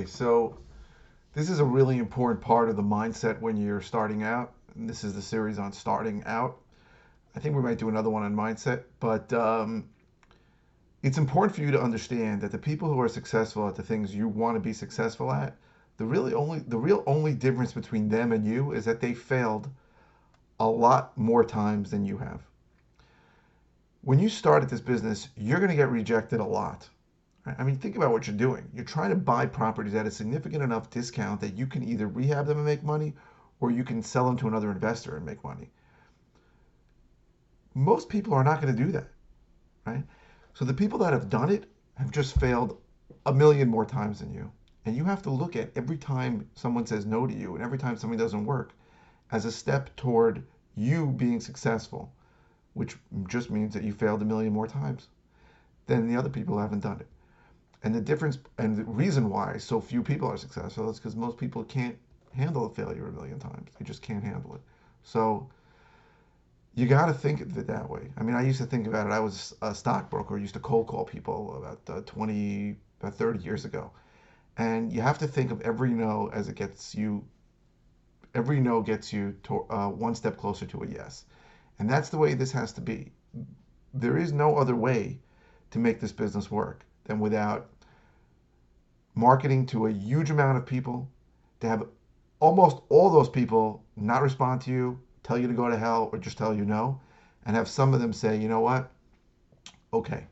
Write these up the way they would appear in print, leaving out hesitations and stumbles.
Okay, so this is a really important part of the mindset when you're starting out. And this is the series on starting out. I think we might do another one on mindset, but it's important for you to understand that the people who are successful at the things you want to be successful at, the real only difference between them and you is that they failed a lot more times than you have. When you start at this business, you're going to get rejected a lot. Right? I mean, think about what you're doing. You're trying to buy properties at a significant enough discount that you can either rehab them and make money or you can sell them to another investor and make money. Most people are not going to do that, right? So the people that have done it have just failed a million more times than you. And you have to look at every time someone says no to you and every time something doesn't work as a step toward you being successful, which just means that you failed a million more times than the other people who haven't done it. And the difference and the reason why so few people are successful is because most people can't handle a failure a million times. They just can't handle it. So you got to think of it that way. I mean, I used to think about it. I was a stockbroker, used to cold call people about 30 years ago. And you have to think of every no as it gets you, every no gets you to, one step closer to a yes. And that's the way this has to be. There is no other way to make this business work than without marketing to a huge amount of people, to have almost all those people not respond to you, tell you to go to hell, or just tell you no, and have some of them say, you know what, okay.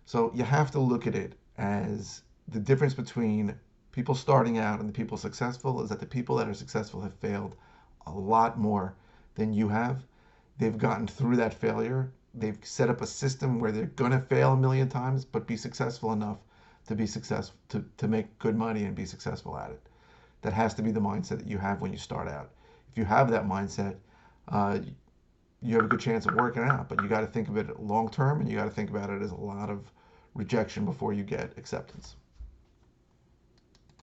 So you have to look at it as the difference between people starting out and the people successful is that the people that are successful have failed a lot more than you have. They've gotten through that failure. They've set up a system where they're going to fail a million times, but be successful enough to be successful, to make good money and be successful at it. That has to be the mindset that you have when you start out. If you have that mindset, uh, you have a good chance of working out, but you got to think of it long term and you got to think about it as a lot of rejection before you get acceptance.